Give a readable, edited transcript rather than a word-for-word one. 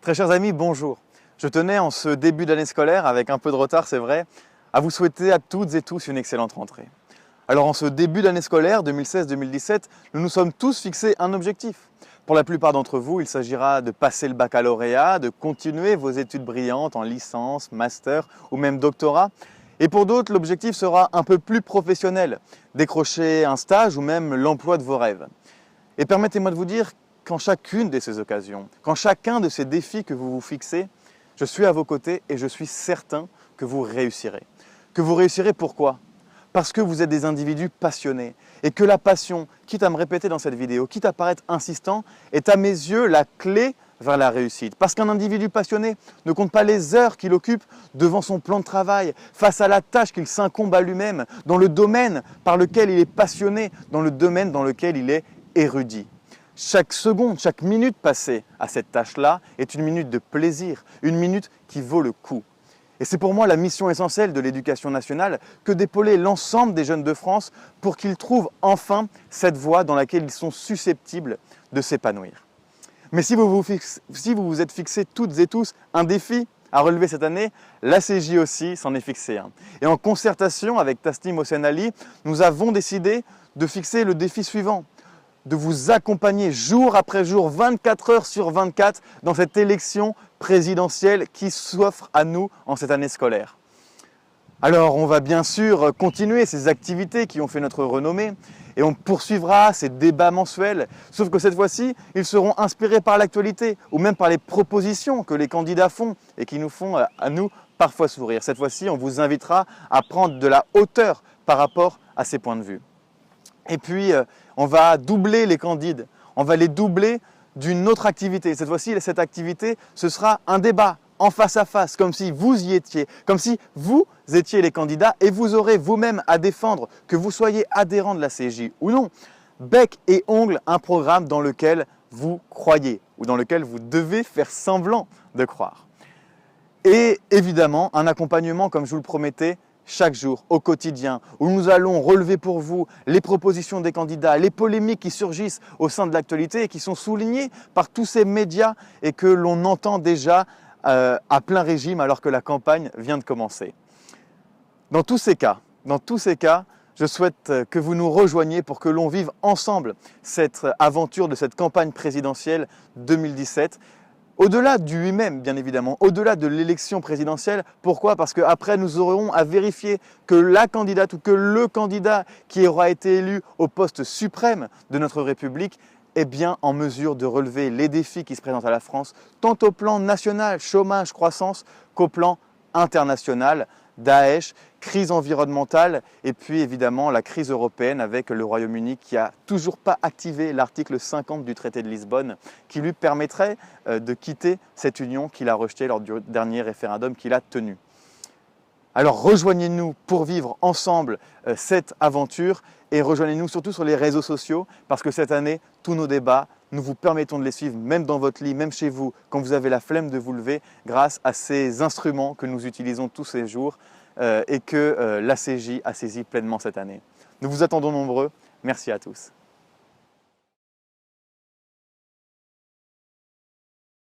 Très chers amis, bonjour. Je tenais en ce début d'année scolaire, avec un peu de retard c'est vrai, à vous souhaiter à toutes et tous une excellente rentrée. Alors en ce début d'année scolaire 2016-2017, nous nous sommes tous fixés un objectif. Pour la plupart d'entre vous, il s'agira de passer le baccalauréat, de continuer vos études brillantes en licence, master ou même doctorat. Et pour d'autres, l'objectif sera un peu plus professionnel, décrocher un stage ou même l'emploi de vos rêves. Et permettez-moi de vous dire qu'en chacune de ces occasions, qu'en chacun de ces défis que vous vous fixez, je suis à vos côtés et je suis certain que vous réussirez. Que vous réussirez pourquoi? Parce que vous êtes des individus passionnés et que la passion, quitte à me répéter dans cette vidéo, quitte à paraître insistant, est à mes yeux la clé vers la réussite. Parce qu'un individu passionné ne compte pas les heures qu'il occupe devant son plan de travail, face à la tâche qu'il s'incombe à lui-même, dans le domaine par lequel il est passionné, dans le domaine dans lequel il est érudit. Chaque seconde, chaque minute passée à cette tâche-là est une minute de plaisir, une minute qui vaut le coup. Et c'est pour moi la mission essentielle de l'éducation nationale que d'épauler l'ensemble des jeunes de France pour qu'ils trouvent enfin cette voie dans laquelle ils sont susceptibles de s'épanouir. Mais si vous vous êtes fixés toutes et tous un défi à relever cette année, l'ACJ aussi s'en est fixé un. Et en concertation avec Tasnim Hossein Ali, nous avons décidé de fixer le défi suivant: de vous accompagner jour après jour, 24 heures sur 24, dans cette élection présidentielle qui s'offre à nous en cette année scolaire. Alors, on va bien sûr continuer ces activités qui ont fait notre renommée et on poursuivra ces débats mensuels, sauf que cette fois-ci, ils seront inspirés par l'actualité ou même par les propositions que les candidats font et qui nous font à nous parfois sourire. Cette fois-ci, on vous invitera à prendre de la hauteur par rapport à ces points de vue. Et puis, on va doubler les candides, on va les doubler d'une autre activité. Cette fois-ci, cette activité, ce sera un débat en face à face, comme si vous y étiez, comme si vous étiez les candidats et vous aurez vous-même à défendre, que vous soyez adhérent de la CJ ou non, bec et ongle, un programme dans lequel vous croyez ou dans lequel vous devez faire semblant de croire. Et évidemment, un accompagnement, comme je vous le promettais, chaque jour, au quotidien, où nous allons relever pour vous les propositions des candidats, les polémiques qui surgissent au sein de l'actualité et qui sont soulignées par tous ces médias et que l'on entend déjà à plein régime alors que la campagne vient de commencer. Dans tous ces cas, je souhaite que vous nous rejoigniez pour que l'on vive ensemble cette aventure de cette campagne présidentielle 2017. Au-delà du lui-même, bien évidemment, au-delà de l'élection présidentielle. Pourquoi? Parce qu'après, nous aurons à vérifier que la candidate ou que le candidat qui aura été élu au poste suprême de notre République est bien en mesure de relever les défis qui se présentent à la France, tant au plan national, chômage, croissance, qu'au plan international, Daesh, crise environnementale et puis évidemment la crise européenne avec le Royaume-Uni qui n'a toujours pas activé l'article 50 du traité de Lisbonne qui lui permettrait de quitter cette union qu'il a rejetée lors du dernier référendum qu'il a tenu. Alors rejoignez-nous pour vivre ensemble cette aventure et rejoignez-nous surtout sur les réseaux sociaux parce que cette année, tous nos débats, nous vous permettons de les suivre même dans votre lit, même chez vous, quand vous avez la flemme de vous lever grâce à ces instruments que nous utilisons tous les jours et que l'ACJ a saisi pleinement cette année. Nous vous attendons nombreux. Merci à tous.